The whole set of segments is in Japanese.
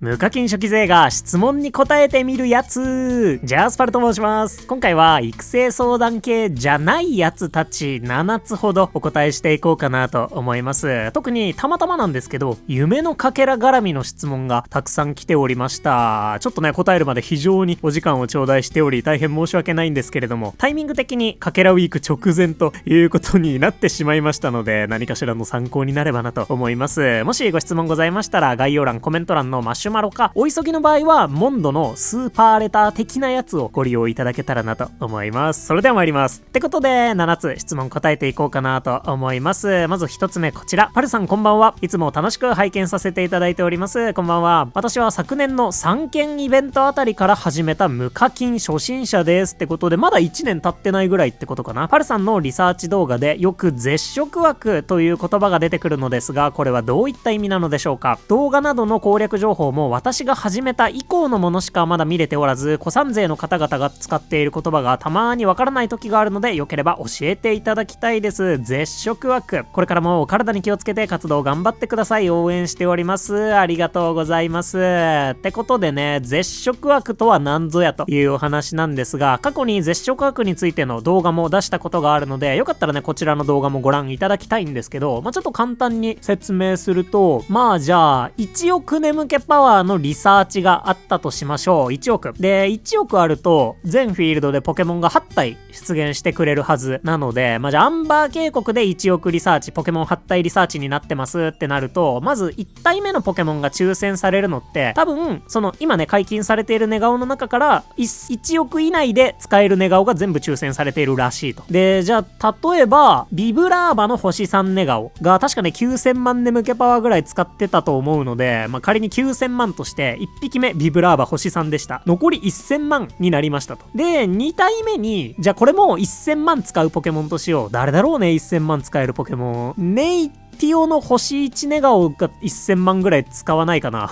無課金初期勢が質問に答えてみるやつ。ジャスパルと申します。今回は育成相談系じゃないやつたち7つほどお答えしていこうかなと思います。特にたまたまなんですけど、夢のかけら絡みの質問がたくさん来ておりました。ちょっとね、答えるまで非常にお時間を頂戴しており、大変申し訳ないんですけれども、タイミング的にかけらウィーク直前ということになってしまいましたので、何かしらの参考になればなと思います。もしご質問ございましたら、概要欄、コメント欄のマッシュマロか、お急ぎの場合はモンドのスーパーレター的なやつをご利用いただけたらなと思います。それでは参ります。ってことで7つ質問答えていこうかなと思います。まず1つ目こちら。パルさんこんばんは。いつも楽しく拝見させていただいております。こんばんは。私は昨年の3件イベントあたりから始めた無課金初心者ですってことで、まだ1年経ってないぐらいってことかな。パルさんのリサーチ動画でよく絶食枠という言葉が出てくるのですが、これはどういった意味なのでしょうか。動画などの攻略情報も私が始めた以降のものしかまだ見れておらず、古参勢の方々が使っている言葉がたまにわからない時があるので、よければ教えていただきたいです。絶食枠、これからもお体に気をつけて活動頑張ってください。応援しております。ありがとうございます。ってことでね、絶食枠とは何ぞやというお話なんですが、過去に絶食枠についての動画も出したことがあるので、よかったらねこちらの動画もご覧いただきたいんですけど、ちょっと簡単に説明すると、じゃあ1億眠気パワーのリサーチがあったとしましょう。1億で、1億あると全フィールドでポケモンが8体出現してくれるはずなので、じゃあアンバー渓谷で1億リサーチ、ポケモン8体リサーチになってますってなると、まず1体目のポケモンが抽選されるのって、多分その今ね解禁されている寝顔の中から 1億以内で使える寝顔が全部抽選されているらしいと。で、じゃあ例えばビブラーバの星3寝顔が確かね9000万眠気パワーぐらい使ってたと思うので、仮に9000万として1匹目ビブラーバ星3でした。残り1000万になりましたと。で、2体目にじゃあこれも1000万使うポケモンとしよう。誰だろうね1000万使えるポケモン。ネイティオの星1寝顔が1000万ぐらい使わないかな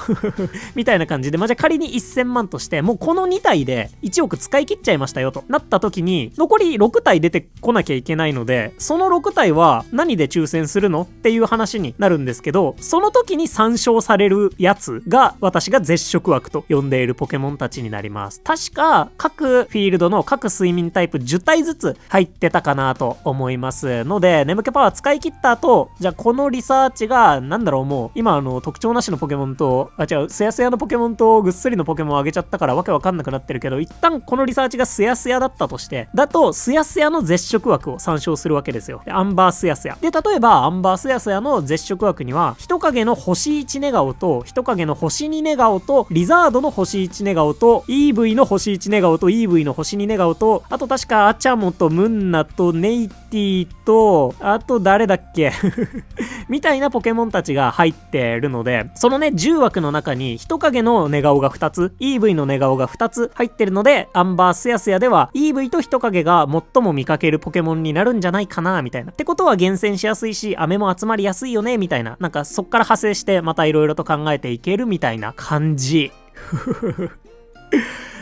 みたいな感じで、じゃあ仮に1000万として、もうこの2体で1億使い切っちゃいましたよとなった時に、残り6体出てこなきゃいけないので、その6体は何で抽選するのっていう話になるんですけど、その時に参照されるやつが私が絶食枠と呼んでいるポケモンたちになります。確か各フィールドの各睡眠タイプ10体ずつ入ってたかなと思いますので、眠気パワー使い切った後、じゃあこのリサーチがもう今特徴なしのポケモンとすやすやのポケモンとぐっすりのポケモンをあげちゃったからわけわかんなくなってるけど、一旦このリサーチがすやすやだったとして、だとすやすやの絶食枠を参照するわけですよ。で、アンバーすやすやで、例えばアンバーすやすやの絶食枠には人影の星1寝顔と人影の星2寝顔とリザードの星1寝顔と EV の星1寝顔と EV の星2寝顔と、あと確かアチャモとムンナとネイティと、あと誰だっけみたいなポケモンたちが入ってるので、そのね10枠の中に人影の寝顔が2つ、 EV の寝顔が2つ入ってるので、アンバースヤスヤでは EV と人影が最も見かけるポケモンになるんじゃないかなみたいな。ってことは厳選しやすいし飴も集まりやすいよねみたいな、なんかそっから派生してまたいろいろと考えていけるみたいな感じ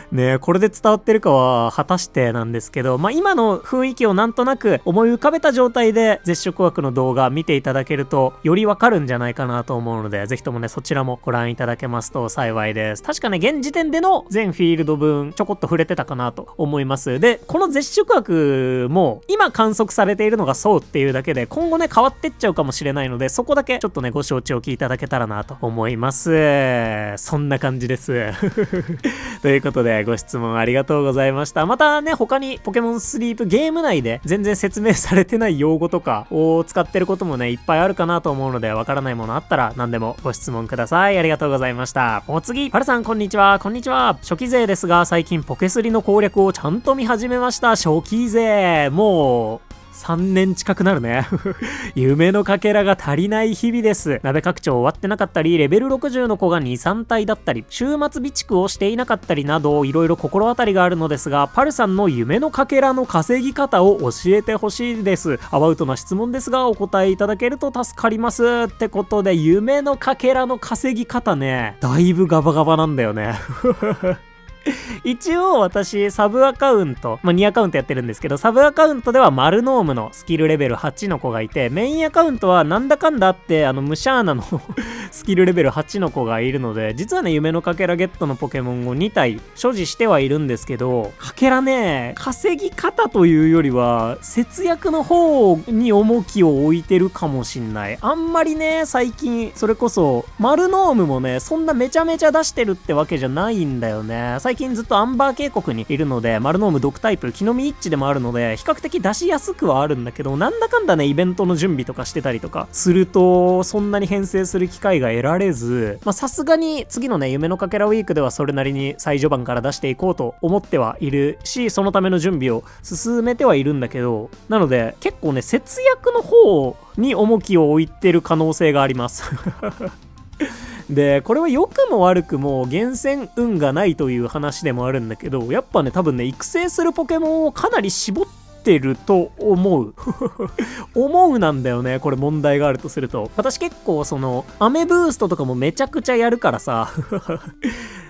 ねえ、これで伝わってるかは果たしてなんですけど、今の雰囲気をなんとなく思い浮かべた状態で絶食枠の動画見ていただけるとよりわかるんじゃないかなと思うので、ぜひともねそちらもご覧いただけますと幸いです。確かね現時点での全フィールド分ちょこっと触れてたかなと思います。で、この絶食枠も今観測されているのがそうっていうだけで、今後ね変わってっちゃうかもしれないので、そこだけちょっとねご承知おきいただけたらなと思います。そんな感じですということでご質問ありがとうございました。またね他にポケモンスリープゲーム内で全然説明されてない用語とかを使ってることもねいっぱいあるかなと思うので、わからないものあったら何でもご質問ください。ありがとうございました。お次、パルさんこんにちは。こんにちは。初期勢ですが、最近ポケスリの攻略をちゃんと見始めました。初期勢もう3年近くなるね夢のかけらが足りない日々です。鍋拡張終わってなかったり、レベル60の子が 2,3 体だったり、週末備蓄をしていなかったりなど、いろいろ心当たりがあるのですが、パルさんの夢のかけらの稼ぎ方を教えてほしいです。アバウトな質問ですがお答えいただけると助かります。ってことで、夢のかけらの稼ぎ方ね、だいぶガバガバなんだよね一応私サブアカウント、2アカウントやってるんですけど、サブアカウントではマルノームのスキルレベル8の子がいて、メインアカウントはなんだかんだあってムシャーナのスキルレベル8の子がいるので、実はね夢のかけらゲットのポケモンを2体所持してはいるんですけど、かけらね稼ぎ方というよりは節約の方に重きを置いてるかもしんない。あんまりね最近それこそマルノームもねそんなめちゃめちゃ出してるってわけじゃないんだよね。最近ずっとアンバー渓谷にいるので、マルノーム毒タイプ木の実一致でもあるので比較的出しやすくはあるんだけど、なんだかんだねイベントの準備とかしてたりとかするとそんなに編成する機会が得られず、さすがに次のね夢のかけらウィークではそれなりに最序盤から出していこうと思ってはいるし、そのための準備を進めてはいるんだけど、なので結構ね節約の方に重きを置いてる可能性がありますでこれは良くも悪くも厳選運がないという話でもあるんだけど、やっぱね多分ね育成するポケモンをかなり絞ってると思う思うなんだよね。これ問題があるとすると、私結構そのアメブーストとかもめちゃくちゃやるからさ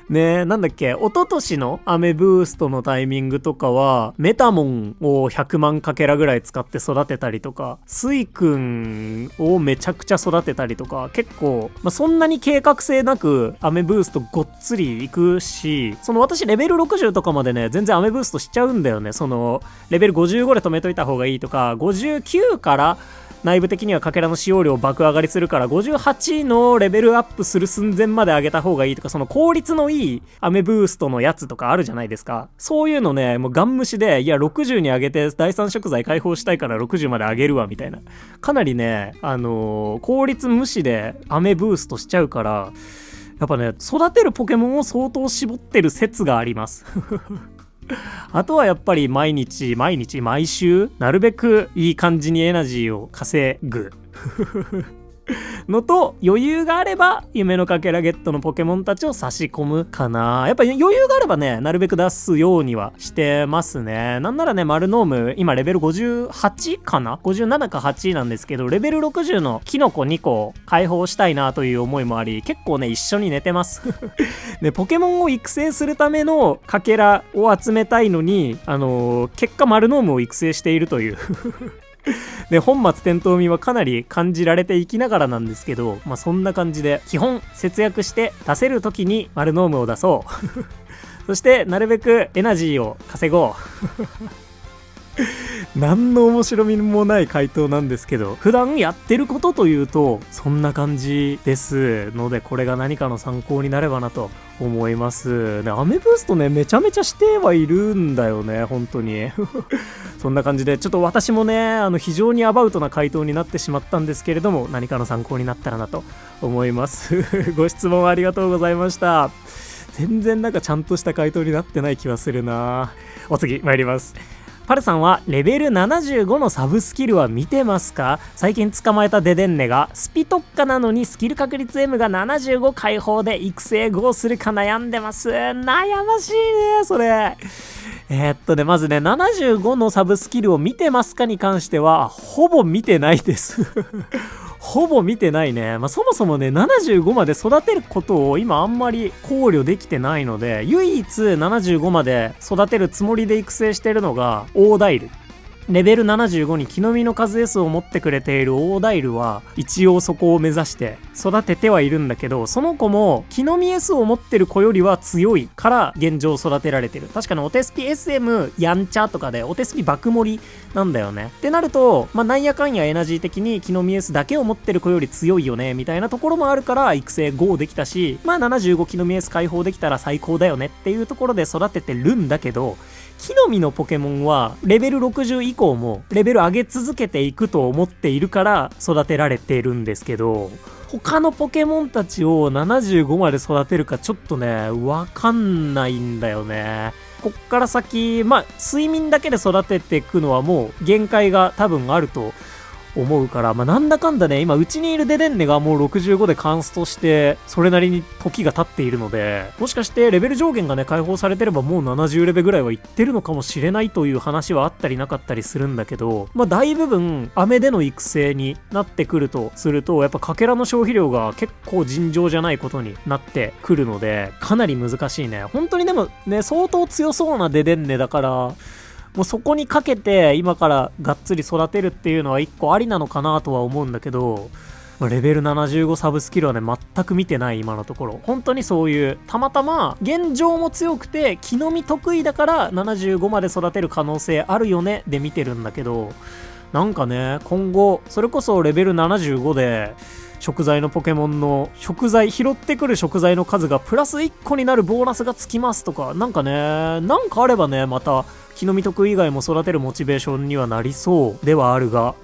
ねえ、なんだっけ、一昨年のアメブーストのタイミングとかはメタモンを100万かけらぐらい使って育てたりとか、スイくんをめちゃくちゃ育てたりとか、結構、そんなに計画性なくアメブーストごっつりいくし、その私レベル60とかまでね全然アメブーストしちゃうんだよね。そのレベル55で止めといた方がいいとか、59から内部的にはかけらの使用量爆上がりするから58のレベルアップする寸前まで上げた方がいいとか、その効率のいいアメブーストのやつとかあるじゃないですか。そういうのねもうガン無視で、いや60に上げて第3食材解放したいから60まで上げるわみたいな、かなりね効率無視でアメブーストしちゃうから、やっぱね育てるポケモンを相当絞ってる説がありますあとはやっぱり毎週なるべくいい感じにエナジーを稼ぐのと、余裕があれば夢のかけらゲットのポケモンたちを差し込むかな。やっぱ余裕があればねなるべく出すようにはしてますね。なんならねマルノーム今レベル58かな、57か8なんですけど、レベル60のキノコ2個解放したいなという思いもあり、結構ね一緒に寝てますでポケモンを育成するためのかけらを集めたいのに結果マルノームを育成しているというで本末転倒味はかなり感じられていきながらなんですけど、そんな感じで基本節約して出せる時にマルノームを出そうそしてなるべくエナジーを稼ごう何の面白みもない回答なんですけど、普段やってることというとそんな感じですので、これが何かの参考になればなと思いますね。アメブーストねめちゃめちゃしてはいるんだよね本当にそんな感じでちょっと私もね非常にアバウトな回答になってしまったんですけれども、何かの参考になったらなと思いますご質問ありがとうございました。全然なんかちゃんとした回答になってない気はするな。お次参ります。パルさんはレベル75のサブスキルは見てますか？最近捕まえたデデンネがスピ特化なのにスキル確率 M が75解放で育成5するか悩んでます。悩ましいねそれ。まずね75のサブスキルを見てますかに関してはほぼ見てないですほぼ見てないね。そもそもね75まで育てることを今あんまり考慮できてないので、唯一75まで育てるつもりで育成してるのがオーダイル。レベル75に木の実の数 S を持ってくれているオーダイルは一応そこを目指して育ててはいるんだけど、その子も木の実 S を持ってる子よりは強いから現状育てられてる。確かにお手スピ SM やんちゃとかでお手スピ爆盛りなんだよねってなると、なんやかんやエナジー的に木の実 S だけを持ってる子より強いよねみたいなところもあるから育成5できたし、75木の実 S 解放できたら最高だよねっていうところで育ててるんだけど、木の実のポケモンはレベル60以降もレベル上げ続けていくと思っているから育てられているんですけど、他のポケモンたちを75まで育てるかちょっとねわかんないんだよね。こっから先睡眠だけで育てていくのはもう限界が多分あると思うから、なんだかんだね、今うちにいるデデンネがもう65でカンストして、それなりに時が経っているので、もしかしてレベル上限がね、解放されてればもう70レベルぐらいはいってるのかもしれないという話はあったりなかったりするんだけど、大部分、雨での育成になってくるとすると、やっぱかけらの消費量が結構尋常じゃないことになってくるので、かなり難しいね。本当にでもね、相当強そうなデデンネだから、もうそこにかけて今からがっつり育てるっていうのは一個ありなのかなとは思うんだけど、レベル75サブスキルはね、全く見てない今のところ。本当にそういう、たまたま現状も強くて木の実得意だから75まで育てる可能性あるよねで見てるんだけど、なんかね、今後、それこそレベル75で、食材のポケモンの拾ってくる食材の数がプラス1個になるボーナスがつきますとか、なんかあればね、また、木の実得意以外も育てるモチベーションにはなりそうではあるが、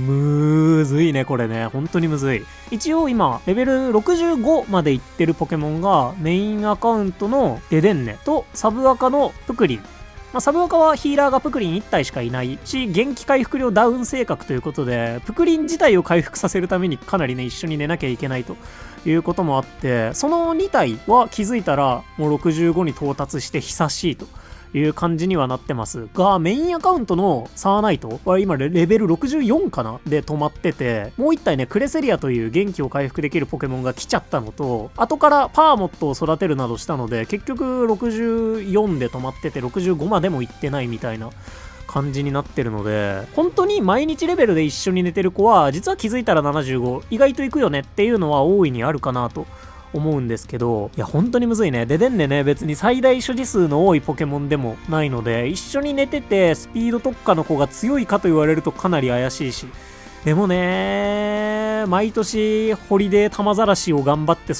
むずいね、これね。本当にむずい。一応今、レベル65までいってるポケモンが、メインアカウントのデデンネとサブアカのプクリン。サブアカはヒーラーがプクリン1体しかいないし、元気回復量ダウン性格ということで、プクリン自体を回復させるためにかなりね、一緒に寝なきゃいけないということもあって、その2体は気づいたらもう65に到達して久しいという感じにはなってますが、メインアカウントのサーナイトは今レベル64かなで止まってて、もう一体ね、クレセリアという元気を回復できるポケモンが来ちゃったのと、後からパーモットを育てるなどしたので、結局64で止まってて65までも行ってないみたいな感じになってるので、本当に毎日レベルで一緒に寝てる子は、実は気づいたら75、意外と行くよねっていうのは大いにあるかなと思うんですけど、いや本当にむずいね。デデンネね、別に最大所持数の多いポケモンでもないので、一緒に寝ててスピード特化の子が強いかと言われるとかなり怪しいし、でもね、毎年ホリデー玉ざらしを頑張って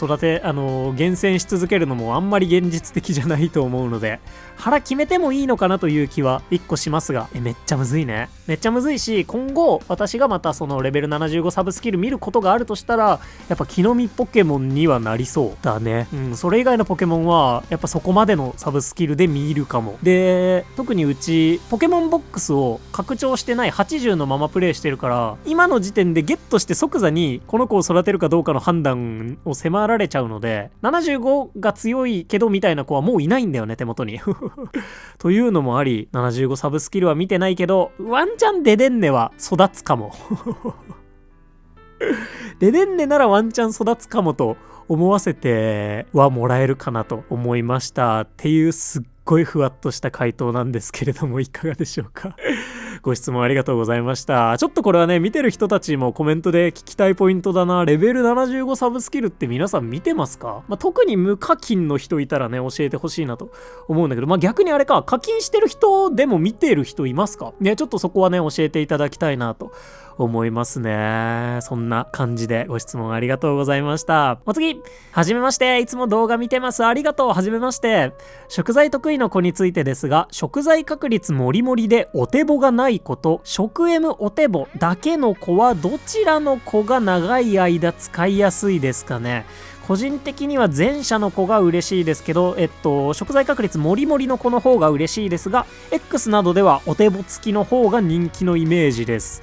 厳選し続けるのもあんまり現実的じゃないと思うので、腹決めてもいいのかなという気は一個しますが、めっちゃむずいね。めっちゃむずいし、今後私がまたそのレベル75サブスキル見ることがあるとしたら、やっぱ木の実ポケモンにはなりそうだね。それ以外のポケモンはやっぱそこまでのサブスキルで見るかも。で、特にうちポケモンボックスを拡張してない80のままプレイしてるから、今の時点でゲットして即座にこの子を育てるかどうかの判断を迫られちゃうので、75が強いけどみたいな子はもういないんだよね、手元に。というのもあり、75サブスキルは見てないけど、ワンチャンデデンネは育つかも。デデンネならワンチャン育つかもと思わせてはもらえるかなと思いましたっていうすっごいふわっとした回答なんですけれども、いかがでしょうか。ご質問ありがとうございました。ちょっとこれはね、見てる人たちもコメントで聞きたいポイントだな。レベル75サブスキルって皆さん見てますか？特に無課金の人いたらね、教えてほしいなと思うんだけど、逆にあれか、課金してる人でも見てる人いますかね？ちょっとそこはね、教えていただきたいなと思いますね。そんな感じでご質問ありがとうございました。お次、はじめまして。いつも動画見てます。ありがとう。はじめまして。食材得意の子についてですが、食材確率もりもりでお手母がない子と、食 M お手母だけの子はどちらの子が長い間使いやすいですかね？個人的には前者の子が嬉しいですけど、食材確率もりもりの子の方が嬉しいですが、X などではお手母付きの方が人気のイメージです。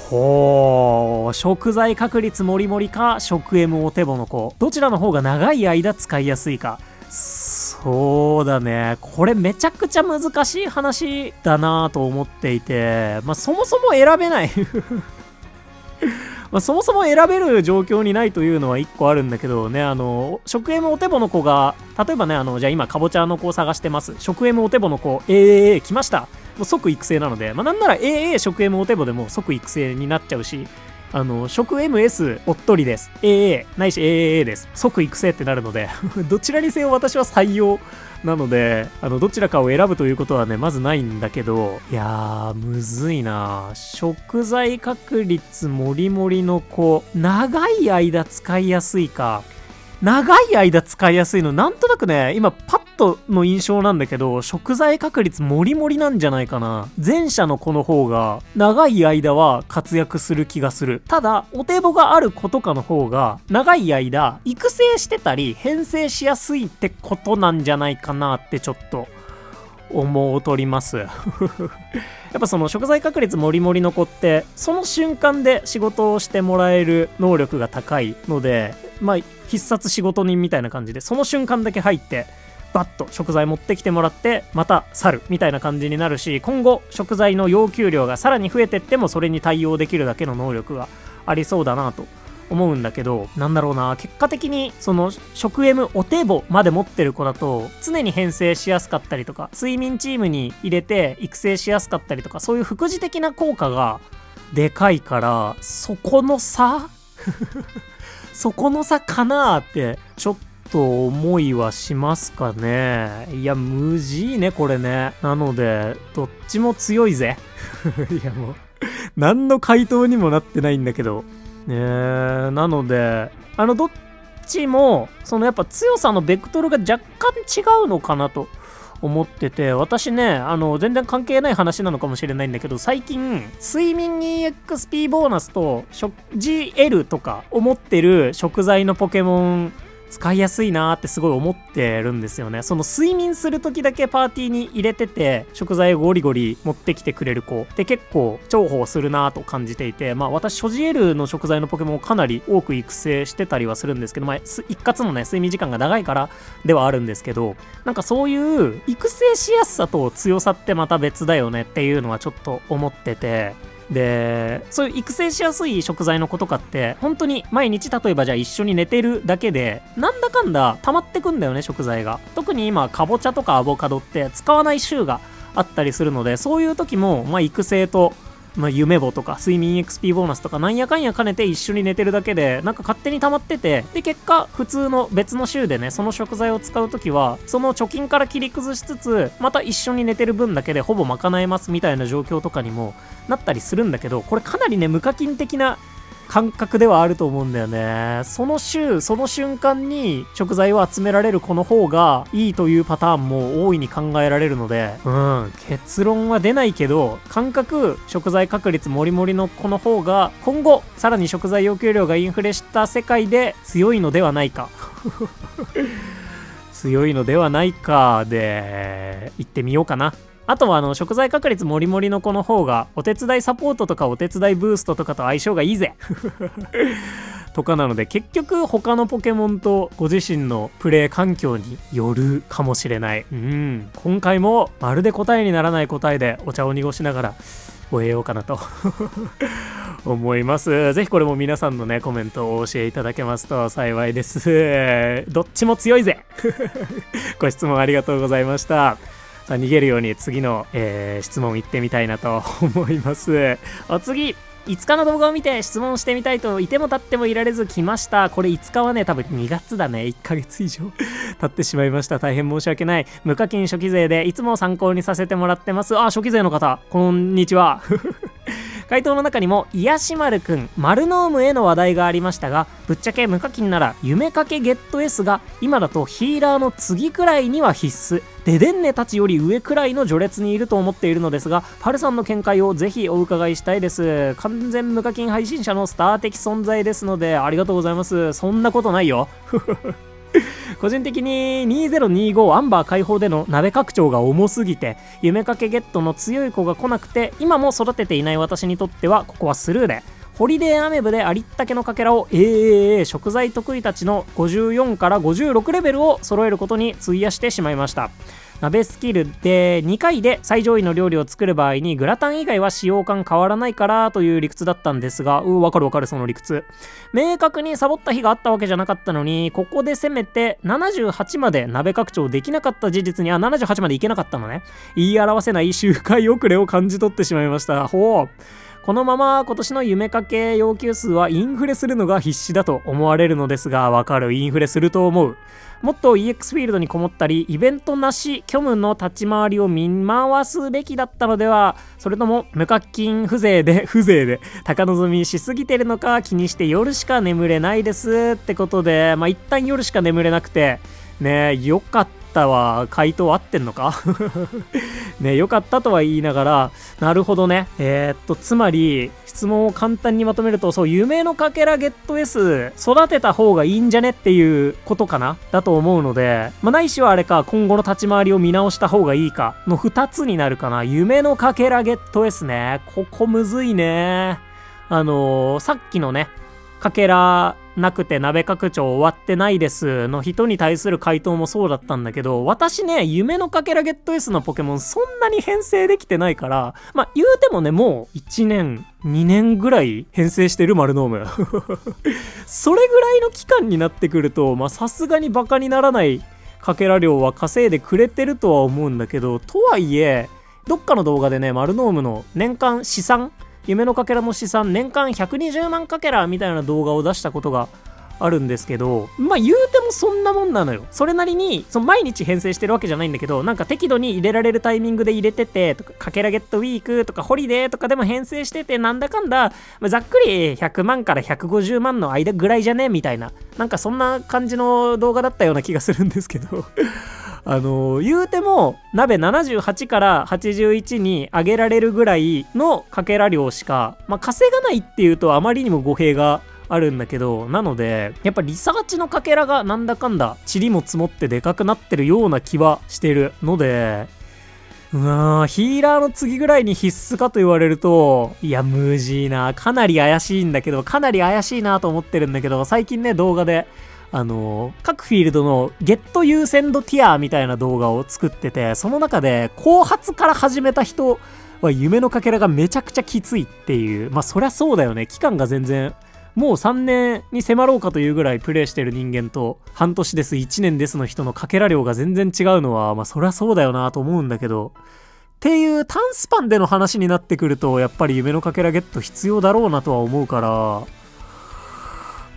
ほー、食材確率もりもりか食 M お手母の子、どちらの方が長い間使いやすいか。そうだね、これめちゃくちゃ難しい話だなと思っていて、そもそも選べないそもそも選べる状況にないというのは一個あるんだけどね、食 M お手母の子が、例えばね、じゃあ今かぼちゃの子を探してます。食 M お手母の子 AAA 来ました。もう即育成なので、なんなら AA 食 M お手母でも即育成になっちゃうし、食 MS おっとりです。AA ないし AAA です。即育成ってなるのでどちらにせよ私は採用なので、どちらかを選ぶということはね、まずないんだけど、いやー、むずいな。食材確率もりもりの子、長い間使いやすいか。長い間使いやすいの、なんとなくね、今パッとの印象なんだけど、食材確率もりもりなんじゃないかな。前者の子の方が長い間は活躍する気がする。ただお手母がある子とかの方が長い間育成してたり編成しやすいってことなんじゃないかなってちょっと思うとりますやっぱその食材確率もりもりの子ってその瞬間で仕事をしてもらえる能力が高いので、必殺仕事人みたいな感じでその瞬間だけ入ってバッと食材持ってきてもらってまた去るみたいな感じになるし、今後食材の要求量がさらに増えてってもそれに対応できるだけの能力がありそうだなと思うんだけど、結果的にその食 M お手棒まで持ってる子だと常に編成しやすかったりとか睡眠チームに入れて育成しやすかったりとか、そういう副次的な効果がでかいから、そこの差そこの差かなーってちょっと思いはしますかね。いや無事ねこれね。なのでどっちも強いぜいやもう何の回答にもなってないんだけどね。なのでどっちもそのやっぱ強さのベクトルが若干違うのかなと思ってて、私ね全然関係ない話なのかもしれないんだけど、最近睡眠 EXP ボーナスと食事 L とか思ってる食材のポケモン使いやすいなーってすごい思ってるんですよね。その睡眠する時だけパーティーに入れてて食材をゴリゴリ持ってきてくれる子って結構重宝するなーと感じていて、私所持 L の食材のポケモンをかなり多く育成してたりはするんですけど、一括のね睡眠時間が長いからではあるんですけど、なんかそういう育成しやすさと強さってまた別だよねっていうのはちょっと思ってて、でそういう育成しやすい食材の子とかって本当に毎日例えばじゃあ一緒に寝てるだけでなんだかんだ溜まってくんだよね食材が。特に今かぼちゃとかアボカドって使わない週があったりするので、そういう時も育成と夢棒とか睡眠 XP ボーナスとかなんやかんや兼ねて一緒に寝てるだけでなんか勝手に溜まってて、で結果普通の別の週でねその食材を使うときはその貯金から切り崩しつつまた一緒に寝てる分だけでほぼ賄えますみたいな状況とかにもなったりするんだけど、これかなりね無課金的な感覚ではあると思うんだよね。その週その瞬間に食材を集められる子の方がいいというパターンも大いに考えられるので、結論は出ないけど感覚食材確率もりもりの子の方が今後さらに食材要求量がインフレした世界で強いのではないか強いのではないかで言ってみようかな。あとは食材確率もりもりの子の方がお手伝いサポートとかお手伝いブーストとかと相性がいいぜとかなので、結局他のポケモンとご自身のプレイ環境によるかもしれない。今回もまるで答えにならない答えでお茶を濁しながら終えようかなと思います。ぜひこれも皆さんのねコメントをお教えいただけますと幸いです。どっちも強いぜご質問ありがとうございました。さあ逃げるように次の、質問行ってみたいなと思います。お次5日の動画を見て質問してみたいといても立ってもいられず来ました。これ5日はね多分2月だね。1ヶ月以上経ってしまいました。大変申し訳ない。無課金初期税でいつも参考にさせてもらってます。初期税の方こんにちは回答の中にも癒し丸くんマルノームへの話題がありましたが、ぶっちゃけ無課金なら夢かけゲット S が今だとヒーラーの次くらいには必須、デデンネたちより上くらいの序列にいると思っているのですが、パルさんの見解をぜひお伺いしたいです。完全無課金配信者のスター的存在ですのでありがとうございます。そんなことないよ個人的に2025アンバー解放での鍋拡張が重すぎて夢かけゲットの強い子が来なくて、今も育てていない私にとってはここはスルーで、ホリデーアメブでありったけのかけらを食材得意たちの54から56レベルを揃えることに費やしてしまいました。鍋スキルで2回で最上位の料理を作る場合にグラタン以外は使用感変わらないからという理屈だったんですが、わかるその理屈。明確にサボった日があったわけじゃなかったのに、ここでせめて78まで鍋拡張できなかった事実に78までいけなかったのね。言い表せない周回遅れを感じ取ってしまいました。このまま今年の夢かけ要求数はインフレするのが必死だと思われるのですが、インフレすると思う。もっと EX フィールドにこもったりイベントなし虚無の立ち回りを見回すべきだったのでは、それとも無課金風情で高望みしすぎてるのか気にして夜しか眠れないですってことで、一旦夜しか眠れなくてね、よかっったは回答合ってんのかね、よかったとは言いながら、なるほどね。つまり、質問を簡単にまとめると、そう、夢のかけらゲット S 育てた方がいいんじゃねっていうことかなだと思うので、ないしはあれか、今後の立ち回りを見直した方がいいかの2つになるかな。夢のかけらゲット S ね。ここむずいね。さっきのね、かけらなくて鍋拡張終わってないですの人に対する回答もそうだったんだけど、私ね、夢のかけらゲット S のポケモンそんなに編成できてないから、言うてもね、もう1年、2年ぐらい編成してる丸ノーム。それぐらいの期間になってくると、さすがにバカにならないかけら量は稼いでくれてるとは思うんだけど、とはいえ、どっかの動画でね、丸ノームの年間試算、夢のかけらの試算年間120万かけらみたいな動画を出したことがあるんですけど、言うてもそんなもんなのよ。それなりに毎日編成してるわけじゃないんだけど、なんか適度に入れられるタイミングで入れててとか、かけらゲットウィークとかホリデーとかでも編成してて、なんだかんだ、ざっくり100万から150万の間ぐらいじゃねみたいな、なんかそんな感じの動画だったような気がするんですけど言うても鍋78から81に上げられるぐらいのかけら量しか、稼がないっていうとあまりにも語弊があるんだけど、なのでやっぱリサーチのかけらがなんだかんだ塵も積もってでかくなってるような気はしてるので、ヒーラーの次ぐらいに必須かと言われると、いや無事な、かなり怪しいなと思ってるんだけど、最近ね動画で各フィールドのゲット優先度ティアみたいな動画を作ってて、その中で後発から始めた人は夢のかけらがめちゃくちゃきついっていう、そりゃそうだよね。期間が全然もう3年に迫ろうかというぐらいプレイしてる人間と、半年です1年ですの人のかけら量が全然違うのはそりゃそうだよなと思うんだけど、っていう短スパンでの話になってくると、やっぱり夢のかけらゲット必要だろうなとは思うから、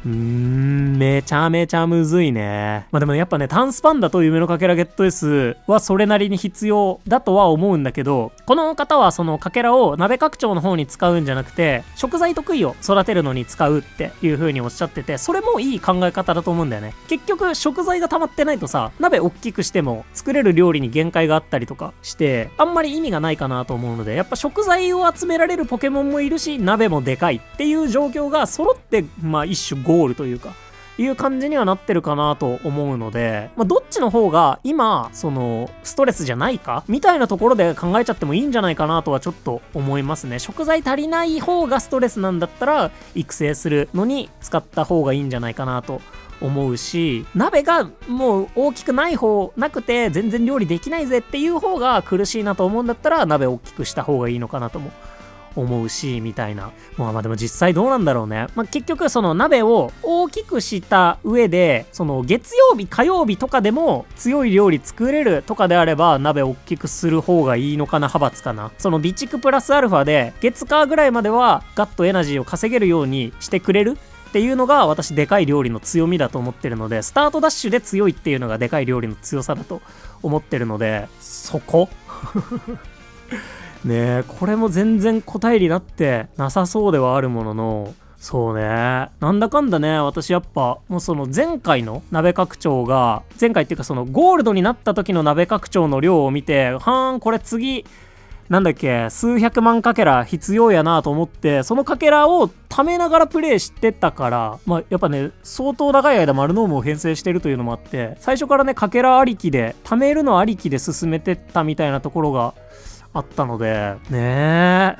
めちゃめちゃむずいね。でもやっぱね、短スパンだと夢のかけらゲット S はそれなりに必要だとは思うんだけど、この方はそのかけらを鍋拡張の方に使うんじゃなくて、食材得意を育てるのに使うっていう風におっしゃってて、それもいい考え方だと思うんだよね。結局食材が溜まってないとさ、鍋大きくしても作れる料理に限界があったりとかして、あんまり意味がないかなと思うので、やっぱ食材を集められるポケモンもいるし、鍋もでかいっていう状況が揃って、一種ゴールというかいう感じにはなってるかなと思うので、どっちの方が今そのストレスじゃないかみたいなところで考えちゃってもいいんじゃないかなとはちょっと思いますね。食材足りない方がストレスなんだったら育成するのに使った方がいいんじゃないかなと思うし、鍋がもう大きくない方なくて全然料理できないぜっていう方が苦しいなと思うんだったら、鍋を大きくした方がいいのかなとも思うし、みたいな。でも実際どうなんだろうね。結局その鍋を大きくした上で、その月曜日火曜日とかでも強い料理作れるとかであれば、鍋を大きくする方がいいのかな、派閥かな。その備蓄プラスアルファで月火ぐらいまではガッとエナジーを稼げるようにしてくれるっていうのが私でかい料理の強みだと思ってるので、スタートダッシュで強いっていうのがでかい料理の強さだと思ってるので、そこねえ、これも全然答えになってなさそうではあるものの、そうね、なんだかんだね、私やっぱもうその前回の鍋拡張が、前回っていうかそのゴールドになった時の鍋拡張の量を見て、これ次なんだっけ、数百万かけら必要やなと思って、そのかけらを貯めながらプレイしてたから、やっぱね、相当長い間丸ノームを編成してるというのもあって、最初からね、かけらありきで、貯めるのありきで進めてったみたいなところがあったので、ね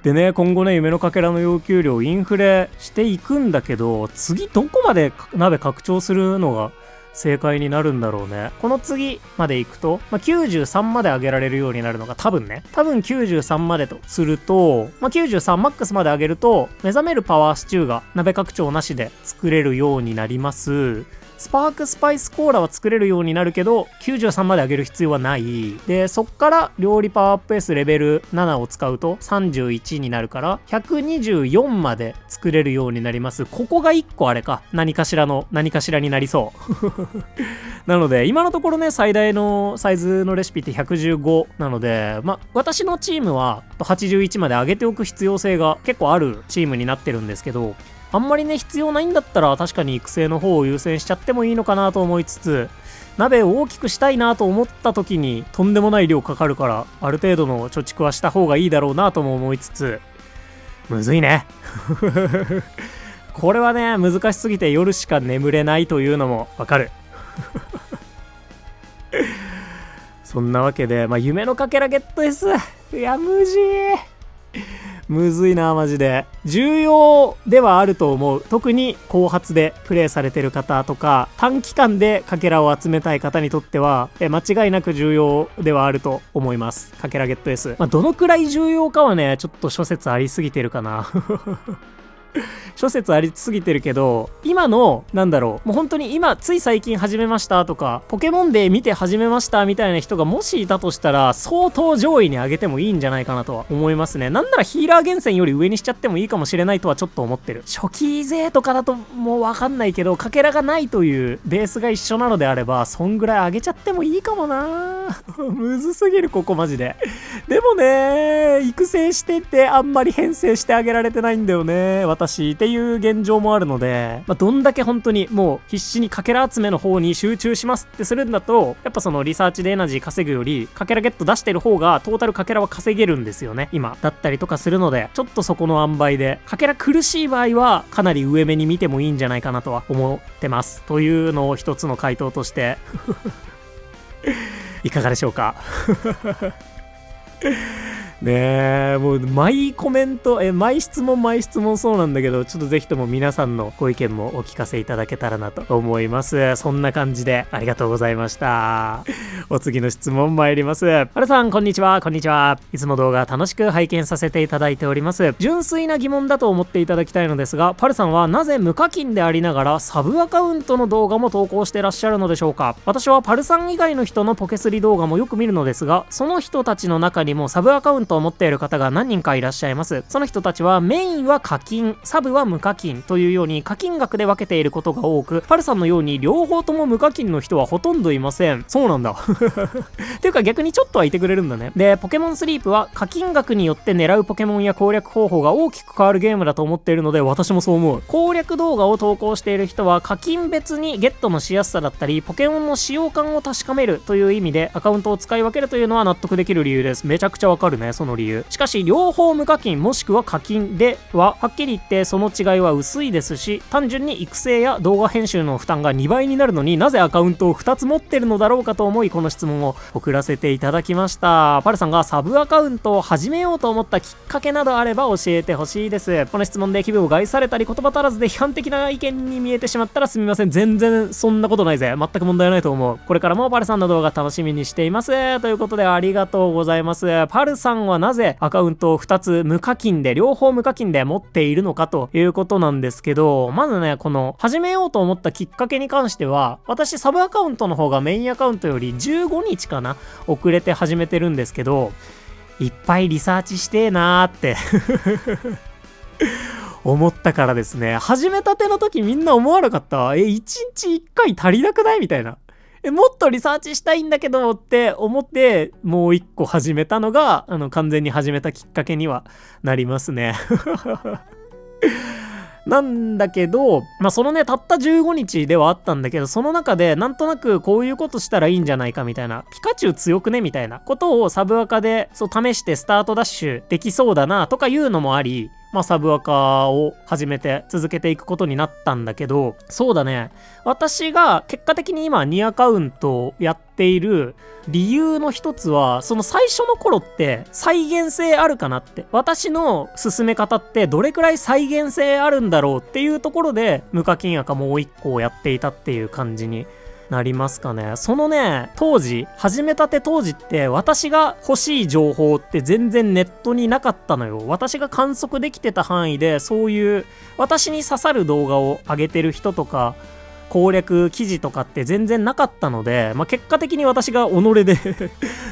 でね、今後ね、夢のかけらの要求量インフレしていくんだけど、次どこまで鍋拡張するのが正解になるんだろうね。この次まで行くと、93まで上げられるようになるのが多分93までとすると、93マックスまで上げると、目覚めるパワーシチューが鍋拡張なしで作れるようになります。スパークスパイスコーラは作れるようになるけど、93まで上げる必要はない。で、そっから料理パワーアップ S レベル7を使うと31になるから、124まで作れるようになります。ここが1個あれか。何かしらになりそう。なので、今のところね、最大のサイズのレシピって115なので、私のチームは81まで上げておく必要性が結構あるチームになってるんですけど、あんまりね、必要ないんだったら確かに育成の方を優先しちゃってもいいのかなと思いつつ、鍋を大きくしたいなと思った時にとんでもない量かかるから、ある程度の貯蓄はした方がいいだろうなとも思いつつ、むずいねこれはね、難しすぎて夜しか眠れないというのもわかるそんなわけで、夢のかけらゲットです。いや、むずいな、マジで。重要ではあると思う。特に後発でプレイされてる方とか、短期間でかけらを集めたい方にとっては、間違いなく重要ではあると思います。かけらゲット S。どのくらい重要かはね、ちょっと諸説ありすぎてるかな。諸説ありすぎてるけど、今のもう本当に今つい最近始めましたとか、ポケモンデー見て始めましたみたいな人がもしいたとしたら、相当上位に上げてもいいんじゃないかなとは思いますね。なんならヒーラー厳選より上にしちゃってもいいかもしれないとはちょっと思ってる。初期勢とかだともうわかんないけど、かけらがないというベースが一緒なのであれば、そんぐらい上げちゃってもいいかもな。むずすぎる、ここマジで。でもね、育成しててあんまり編成してあげられてないんだよね、私っていう現状もあるので、どんだけ本当にもう必死にかけら集めの方に集中しますってするんだと、やっぱそのリサーチでエナジー稼ぐよりかけらゲット出してる方がトータルかけらは稼げるんですよね、今だったりとかするので、ちょっとそこの塩梅でかけら苦しい場合はかなり上目に見てもいいんじゃないかなとは思ってますというのを一つの回答としていかがでしょうかねえ、もう毎コメント毎質問そうなんだけど、ちょっとぜひとも皆さんのご意見もお聞かせいただけたらなと思います。そんな感じでありがとうございました。お次の質問参ります。パルさん、こんにちは。いつも動画楽しく拝見させていただいております。純粋な疑問だと思っていただきたいのですが、パルさんはなぜ無課金でありながらサブアカウントの動画も投稿してらっしゃるのでしょうか。私はパルさん以外の人のポケスリ動画もよく見るのですが、その人たちの中にもサブアカウントを持っている方が何人かいらっしゃいます。その人たちはメインは課金、サブは無課金というように課金額で分けていることが多く、パルさんのように両方とも無課金の人はほとんどいません。そうなんだっていうか逆にちょっとはいてくれるんだね。で、ポケモンスリープは課金額によって狙うポケモンや攻略方法が大きく変わるゲームだと思っているので、私もそう思う。攻略動画を投稿している人は課金別にゲットのしやすさだったり、ポケモンの使用感を確かめるという意味でアカウントを使い分けるというのは納得できる理由です。めちゃくちゃわかるね、その理由。しかし両方無課金もしくは課金でははっきり言ってその違いは薄いですし、単純に育成や動画編集の負担が2倍になるのになぜアカウントを2つ持ってるのだろうかと思い、この質問を送らせていただきました。パルさんがサブアカウントを始めようと思ったきっかけなどあれば教えてほしいです。この質問で気分を害されたり言葉足らずで批判的な意見に見えてしまったらすみません。全然そんなことないぜ。全く問題ないと思う。これからもパルさんの動画楽しみにしています。ということでありがとうございます。パルさんはなぜアカウントを2つ無課金で両方無課金で持っているのかということなんですけど、まずね、この始めようと思ったきっかけに関しては、私サブアカウントの方がメインアカウントより15日かな遅れて始めてるんですけど、いっぱいリサーチしてえなーって思ったからですね。始めたての時みんな思わなかった？1日1回足りなくないみたいな。もっとリサーチしたいんだけどって思ってもう一個始めたのが完全に始めたきっかけにはなりますねなんだけど、そのね、たった15日ではあったんだけど、その中でなんとなくこういうことしたらいいんじゃないかみたいな、ピカチュウ強くねみたいなことをサブアカで試してスタートダッシュできそうだなとかいうのもあり、サブアカを始めて続けていくことになったんだけど、そうだね、私が結果的に今2アカウントやっている理由の一つは、その最初の頃って再現性あるかなって、私の進め方ってどれくらい再現性あるんだろうっていうところで無課金アカもう1個をやっていたっていう感じになりますかね。そのね、始めたて当時って私が欲しい情報って全然ネットになかったのよ。私が観測できてた範囲でそういう私に刺さる動画を上げてる人とか攻略記事とかって全然なかったので、結果的に私が己で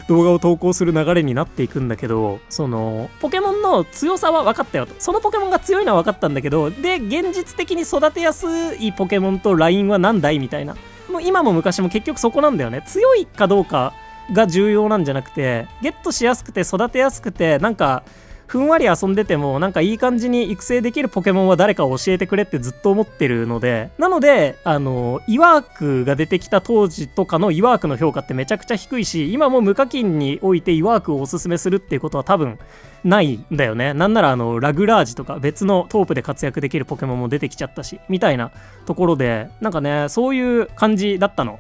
動画を投稿する流れになっていくんだけど、そのポケモンの強さは分かったよと、そのポケモンが強いのは分かったんだけど、で現実的に育てやすいポケモンとラインは何だいみたいな、もう今も昔も結局そこなんだよね。強いかどうかが重要なんじゃなくて、ゲットしやすくて育てやすくてなんかふんわり遊んでてもなんかいい感じに育成できるポケモンは誰か教えてくれってずっと思ってるので、なのでイワークが出てきた当時とかのイワークの評価ってめちゃくちゃ低いし、今も無課金においてイワークをおすすめするっていうことは多分ないんだよね。なんならラグラージとか別のトープで活躍できるポケモンも出てきちゃったしみたいなところで、なんかねそういう感じだったの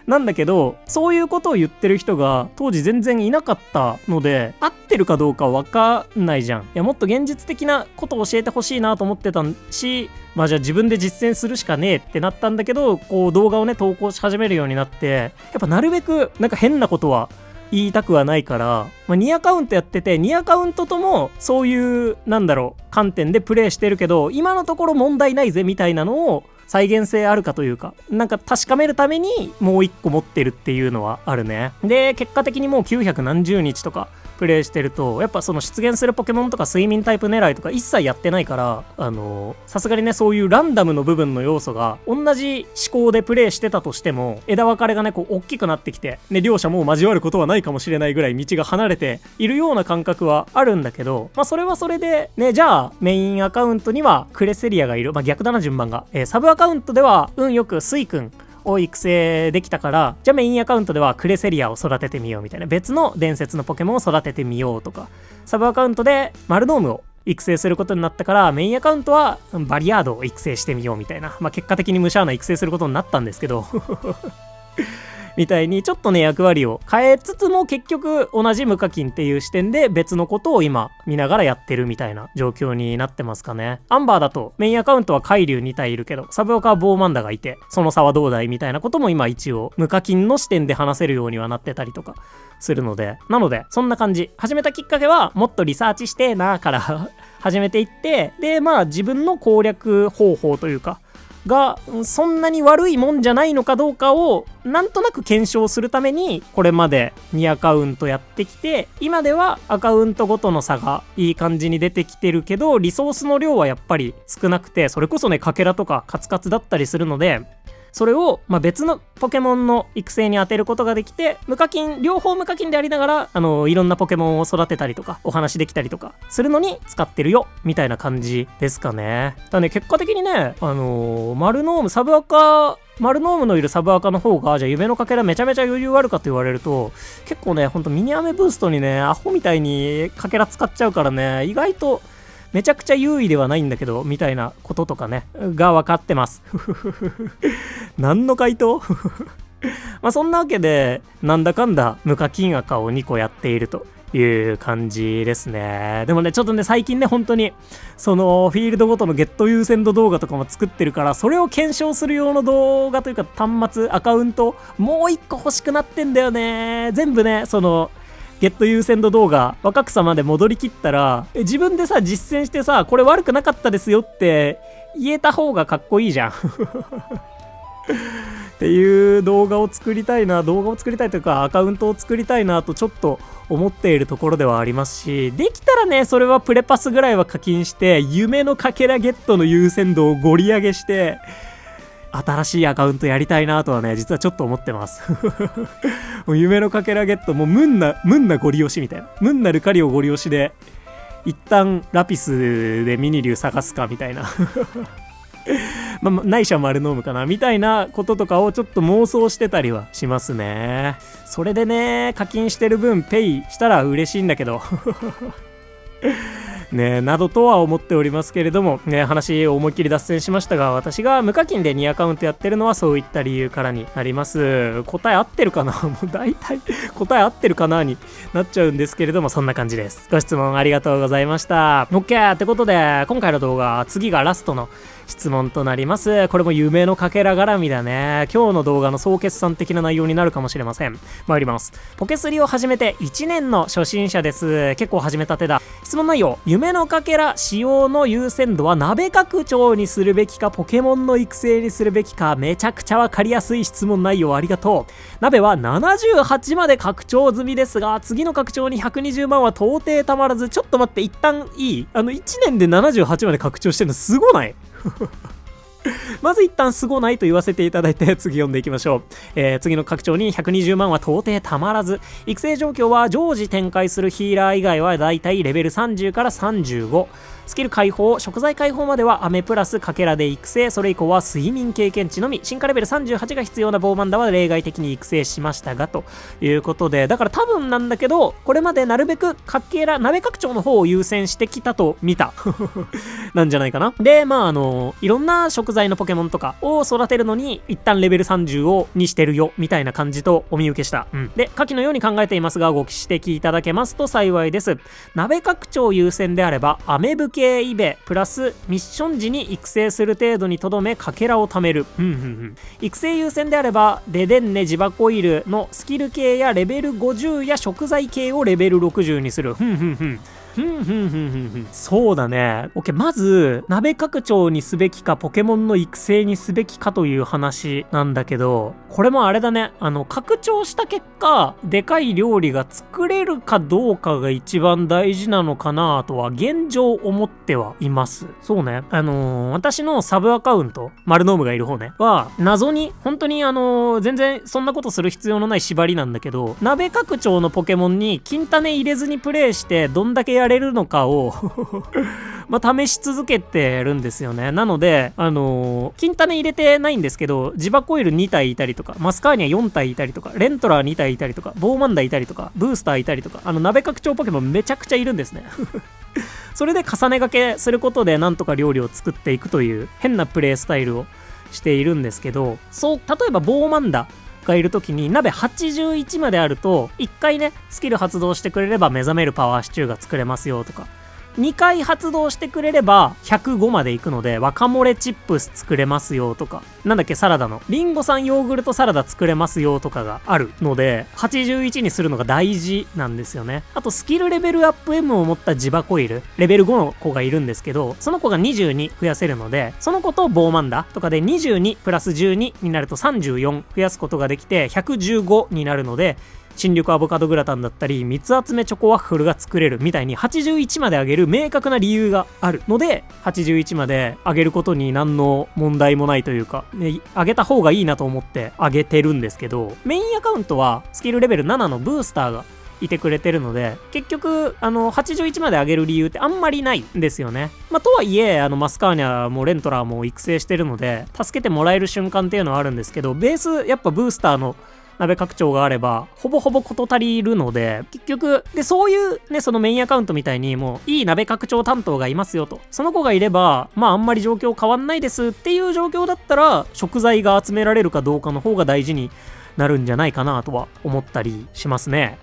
なんだけど、そういうことを言ってる人が当時全然いなかったので、合ってるかどうかわかんないじゃん。いや、もっと現実的なことを教えてほしいなと思ってたし、まあじゃあ自分で実践するしかねえってなったんだけど、こう動画をね投稿し始めるようになって、やっぱなるべくなんか変なことは言いたくはないから、2アカウントやってて、2アカウントともそういう観点でプレイしてるけど、今のところ問題ないぜみたいなのを再現性あるかというか、なんか確かめるためにもう一個持ってるっていうのはあるね。で、結果的にもう900何十日とかプレイしてると、やっぱその出現するポケモンとか睡眠タイプ狙いとか一切やってないから、さすがにねそういうランダムの部分の要素が同じ思考でプレイしてたとしても、枝分かれがねこう大きくなってきて、ね、両者もう交わることはないかもしれないぐらい道が離れているような感覚はあるんだけど、まあそれはそれでね、じゃあメインアカウントにはクレセリアがいる、まあ逆だな順番が、サブアカウントでは運よくスイくんを育成できたから、じゃあメインアカウントではクレセリアを育ててみようみたいな、別の伝説のポケモンを育ててみようとか、サブアカウントでマルノームを育成することになったからメインアカウントはバリアードを育成してみようみたいな、まあ結果的に無シャーな育成することになったんですけどみたいにちょっとね役割を変えつつも、結局同じ無課金っていう視点で別のことを今見ながらやってるみたいな状況になってますかね。アンバーだとメインアカウントは海竜2体いるけど、サブオカはボーマンダがいて、その差はどうだいみたいなことも今一応無課金の視点で話せるようにはなってたりとかするので、なのでそんな感じ。始めたきっかけはもっとリサーチしてなから始めていって、でまあ自分の攻略方法というかがそんなに悪いもんじゃないのかどうかをなんとなく検証するために、これまで2アカウントやってきて、今ではアカウントごとの差がいい感じに出てきてるけど、リソースの量はやっぱり少なくて、それこそねかけらとかカツカツだったりするので、それを別のポケモンの育成に当てることができて、両方無課金でありながらいろんなポケモンを育てたりとかお話できたりとかするのに使ってるよみたいな感じですかね。だね、結果的にねマルノームのいるサブアカの方が、じゃあ夢のかけらめちゃめちゃ余裕あるかと言われると、結構ねほんとミニアメブーストにねアホみたいにかけら使っちゃうからね、意外とめちゃくちゃ優位ではないんだけどみたいなこととかねが分かってます何の回答まあそんなわけで、なんだかんだ無課金アカを2個やっているという感じですね。でもねちょっとね最近ね本当にそのフィールドごとのゲット優先度動画とかも作ってるから、それを検証する用の動画というか端末アカウントもう1個欲しくなってんだよね。全部ねそのゲット優先度動画若草まで戻りきったら、自分でさ実践してさ、これ悪くなかったですよって言えた方がかっこいいじゃんっていう動画を作りたいというかアカウントを作りたいなとちょっと思っているところではありますし、できたらねそれはプレパスぐらいは課金して夢のかけらゲットの優先度をゴリ上げして新しいアカウントやりたいなとはね実はちょっと思ってますもう夢のかけらゲットもうムンナゴリ押しみたいな、ムンナルカリオゴリ押しで一旦ラピスでミニ竜探すかみたいなないしは丸ノームかなみたいなこととかをちょっと妄想してたりはしますね。それでね課金してる分ペイしたら嬉しいんだけどね、などとは思っておりますけれども、ね、話を思いっきり脱線しましたが、私が無課金で2アカウントやってるのはそういった理由からになります。答え合ってるかなもう大体答え合ってるかなになっちゃうんですけれども、そんな感じです。ご質問ありがとうございました。 OK ってことで今回の動画次がラストの質問となります。これも夢のかけら絡みだね。今日の動画の総決算的な内容になるかもしれません。参ります。ポケスリを始めて1年の初心者です。結構始めたてだ。質問内容、夢のかけら使用の優先度は鍋拡張にするべきかポケモンの育成にするべきか。めちゃくちゃわかりやすい質問内容ありがとう。鍋は78まで拡張済みですが、次の拡張に120万は到底たまらず。ちょっと待って、一旦いい？1年で78まで拡張してるのすごないまず一旦すごないと言わせていただいて次読んでいきましょう。次の拡張に120万は到底たまらず、育成状況は常時展開するヒーラー以外はだいたいレベル30から35、スキル解放、食材解放までは雨プラスかけらで育成、それ以降は睡眠経験値のみ。進化レベル38が必要なボーマンダは例外的に育成しましたが、ということで、だから多分なんだけど、これまでなるべくかけら鍋拡張の方を優先してきたと見たなんじゃないかな。で、いろんな食材のポケモンとかを育てるのに一旦レベル30にしてるよみたいな感じとお見受けした。で、下記のように考えていますが、ご指摘いただけますと幸いです。鍋拡張優先であれば雨吹けイベプラスミッション時に育成する程度にとどめかけらを貯める。育成優先であればデデンネジバコイルのスキル系やレベル50や食材系をレベル60にする。そうだね。OK、まず鍋拡張にすべきかポケモンの育成にすべきかという話なんだけど、これもあれだね。拡張した結果でかい料理が作れるかどうかが一番大事なのかなとは現状思ってはいます。そうね。私のサブアカウントマルノームがいる方ねは謎に本当に全然そんなことする必要のない縛りなんだけど、鍋拡張のポケモンに金種入れずにプレイしてどんだけやれるのかを試し続けてるんですよね。なので金種入れてないんですけど、ジバコイル2体いたりとか、マスカーニャ4体いたりとか、レントラー2体いたりとか、ボーマンダいたりとか、ブースターいたりとか、鍋拡張ポケモンめちゃくちゃいるんですねそれで重ねがけすることでなんとか料理を作っていくという変なプレイスタイルをしているんですけど、例えばボーマンダがいるときに鍋81まであると1回ねスキル発動してくれれば目覚めるパワーシチューが作れますよとか、2回発動してくれれば105まで行くので若漏れチップス作れますよとか、なんだっけサラダのリンゴ酸ヨーグルトサラダ作れますよとかがあるので81にするのが大事なんですよね。あとスキルレベルアップ M を持ったジバコイルレベル5の子がいるんですけど、その子が22増やせるので、その子とボーマンダとかで22プラス12になると34増やすことができて115になるので、新緑アボカドグラタンだったり蜜集めチョコワッフルが作れるみたいに81まで上げる明確な理由があるので、81まで上げることに何の問題もないというか、上げた方がいいなと思って上げてるんですけど、メインアカウントはスキルレベル7のブースターがいてくれてるので、結局81まで上げる理由ってあんまりないんですよね。とはいえマスカーニャもレントラーも育成してるので助けてもらえる瞬間っていうのはあるんですけど、ベースやっぱブースターの鍋拡張があればほぼほぼ事足りるので、結局でそういうね、そのメインアカウントみたいにもういい鍋拡張担当がいますよと、その子がいればあんまり状況変わんないですっていう状況だったら食材が集められるかどうかの方が大事になるんじゃないかなとは思ったりしますね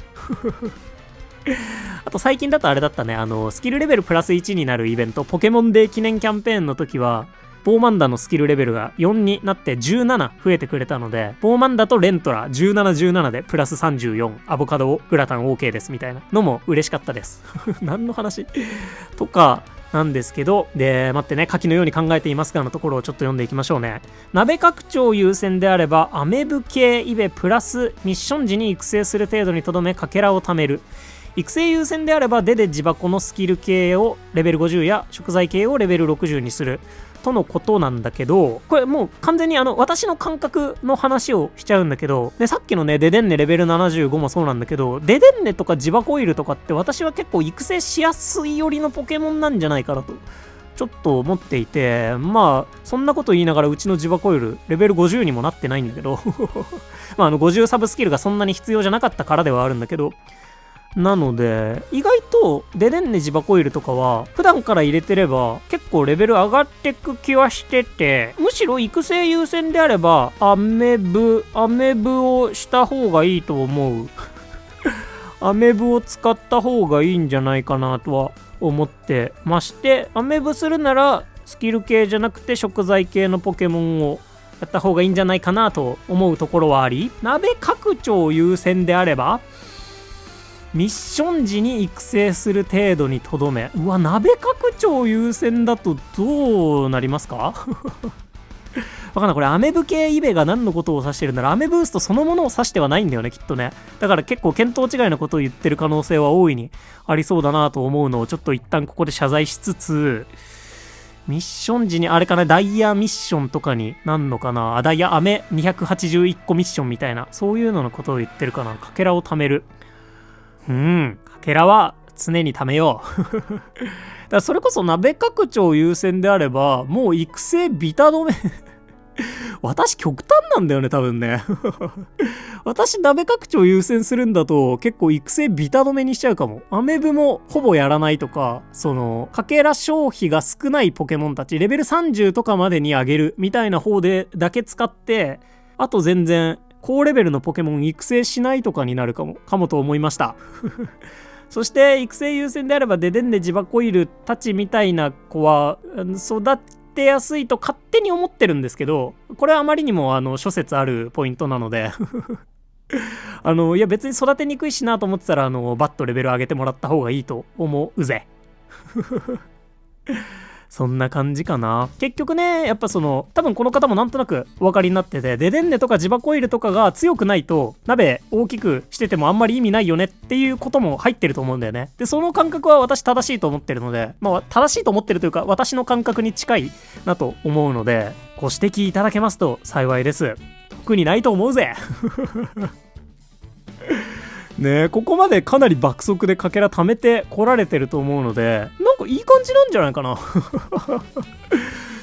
あと最近だとあれだったね、スキルレベルプラス1になるイベントポケモンデー記念キャンペーンの時はボーマンダのスキルレベルが4になって17増えてくれたので、ボーマンダとレントラ17でプラス34アボカドグラタン OK ですみたいなのも嬉しかったです何の話とかなんですけど、で待ってね、下記のように考えていますがのところをちょっと読んでいきましょうね。鍋拡張優先であれば雨吹けイベプラスミッション時に育成する程度にとどめかけらを貯める。育成優先であればデデジバコのスキル系をレベル50や食材系をレベル60にするとのことなんだけど、これもう完全に私の感覚の話をしちゃうんだけど、でさっきのねデデンネレベル75もそうなんだけど、デデンネとかジバコイルとかって私は結構育成しやすい寄りのポケモンなんじゃないかなとちょっと思っていて、そんなこと言いながらうちのジバコイルレベル50にもなってないんだけど50サブスキルがそんなに必要じゃなかったからではあるんだけど、なので意外とデデンネジバコイルとかは普段から入れてれば結構レベル上がってく気はしてて、むしろ育成優先であればアメブをした方がいいと思うアメブを使った方がいいんじゃないかなとは思ってまして、アメブするならスキル系じゃなくて食材系のポケモンをやった方がいいんじゃないかなと思うところはあり、鍋拡張優先であればミッション時に育成する程度にとどめ。鍋拡張優先だとどうなりますかわかんない。これアメブ系イベが何のことを指してるならアメブーストそのものを指してはないんだよね、きっとね。だから結構見当違いなことを言ってる可能性は大いにありそうだなと思うのをちょっと一旦ここで謝罪しつつ、ミッション時にあれかな、ダイヤミッションとかになんのかな、ダイヤ飴281個ミッションみたいな、そういうののことを言ってるかな。かけらを貯める。かけらは常に貯めよう。だからそれこそ鍋拡張優先であれば、もう育成ビタ止め。私極端なんだよね、多分ね。私鍋拡張優先するんだと結構育成ビタ止めにしちゃうかも。アメブもほぼやらないとか、かけら消費が少ないポケモンたち、レベル30とかまでに上げるみたいな方でだけ使って、あと全然高レベルのポケモン育成しないとかになるかもと思いました。そして育成優先であればデデンデジバコイルたちみたいな子は育てやすいと勝手に思ってるんですけど、これはあまりにも諸説あるポイントなのでいや別に育てにくいしなと思ってたらバッとレベル上げてもらった方がいいと思うぜ。そんな感じかな。結局ね、やっぱ多分この方もなんとなくお分かりになってて、デデンネとかジバコイルとかが強くないと鍋大きくしててもあんまり意味ないよねっていうことも入ってると思うんだよね。でその感覚は私正しいと思ってるので、正しいと思ってるというか私の感覚に近いなと思うので、ご指摘いただけますと幸いです。特にないと思うぜ。ねえ、ここまでかなり爆速でかけら貯めてこられてると思うので、なんかいい感じなんじゃないかな。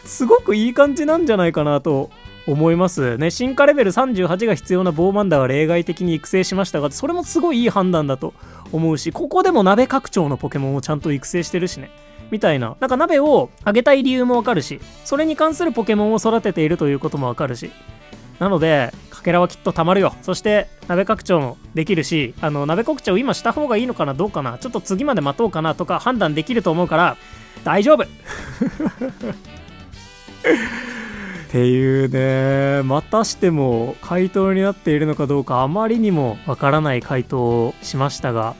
すごくいい感じなんじゃないかなと思いますね。進化レベル38が必要なボーマンダーは例外的に育成しましたが、それもすごいいい判断だと思うし、ここでも鍋拡張のポケモンをちゃんと育成してるしね、みたいな。なんか鍋を上げたい理由もわかるし、それに関するポケモンを育てているということもわかるし、なのでかけらはきっとたまるよ。そして鍋拡張もできるし、鍋拡張今した方がいいのかなどうかな、ちょっと次まで待とうかなとか判断できると思うから大丈夫。っていうね、またしても回答になっているのかどうかあまりにもわからない回答をしましたが、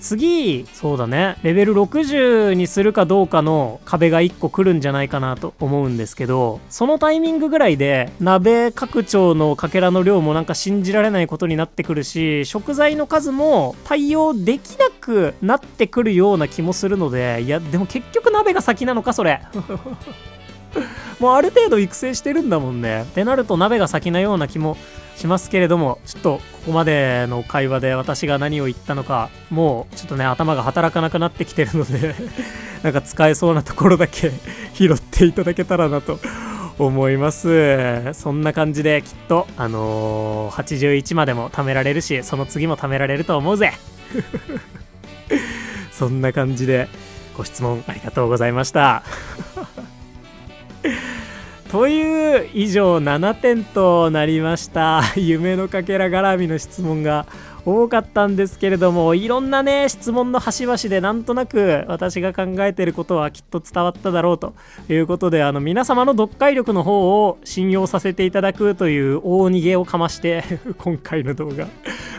次そうだね、レベル60にするかどうかの壁が1個来るんじゃないかなと思うんですけど、そのタイミングぐらいで鍋拡張のかけらの量もなんか信じられないことになってくるし、食材の数も対応できなくなってくるような気もするので、いやでも結局鍋が先なのかそれ。もうある程度育成してるんだもんねってなると鍋が先なような気もしますけれども、ちょっとここまでの会話で私が何を言ったのかもうちょっとね頭が働かなくなってきてるのでなんか使えそうなところだけ拾っていただけたらなと思います。そんな感じできっと81までも貯められるし、その次も貯められると思うぜ。そんな感じでご質問ありがとうございました。という以上7点となりました。夢のかけら絡みの質問が多かったんですけれども、いろんなね質問の端々でなんとなく私が考えていることはきっと伝わっただろうということで、皆様の読解力の方を信用させていただくという大逃げをかまして今回の動画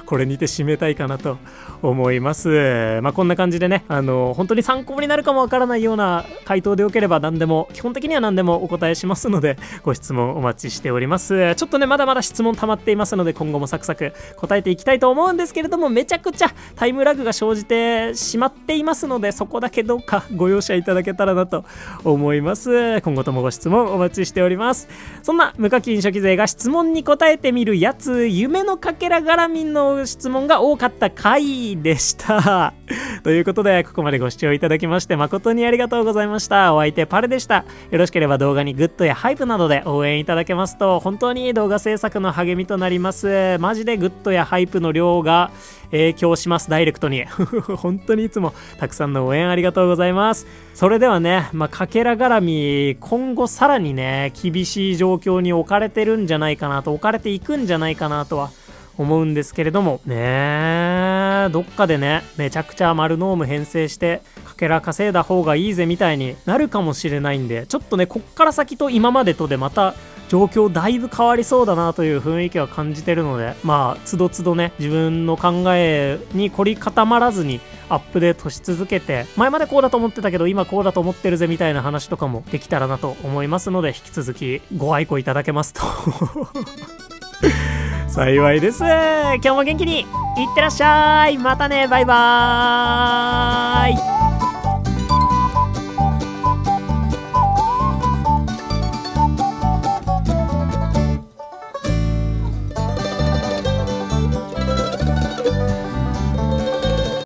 これにて締めたいかなと思います。こんな感じでね、本当に参考になるかもわからないような回答でよければ何でも、基本的には何でもお答えしますので、ご質問お待ちしております。ちょっとねまだまだ質問溜まっていますので、今後もサクサク答えていきたいと思うんですけれども、めちゃくちゃタイムラグが生じてしまっていますので、そこだけどうかご容赦いただけたらなと思います。今後ともご質問お待ちしております。そんな無課金初期勢が質問に答えてみるやつ、夢のかけら絡みの質問が多かった回でしたということで、ここまでご視聴いただきまして誠にありがとうございました。お相手パルでした。よろしければ動画にグッドやハイプなどで応援いただけますと本当に動画制作の励みとなります。マジでグッドやハイプの量が影響します、ダイレクトに。本当にいつもたくさんの応援ありがとうございます。それではね、かけら絡み今後さらにね厳しい状況に置かれてるんじゃないかなと、置かれていくんじゃないかなとは思うんですけれどもね、どっかでねめちゃくちゃ丸ノーム編成してかけら稼いだ方がいいぜみたいになるかもしれないんで、ちょっとねこっから先と今までとでまた状況だいぶ変わりそうだなという雰囲気は感じてるので、つどつどね自分の考えに凝り固まらずにアップデートし続けて、前までこうだと思ってたけど今こうだと思ってるぜみたいな話とかもできたらなと思いますので、引き続きご愛顧いただけますと幸いです。今日も元気にいってらっしゃい。またね、バイバーイ。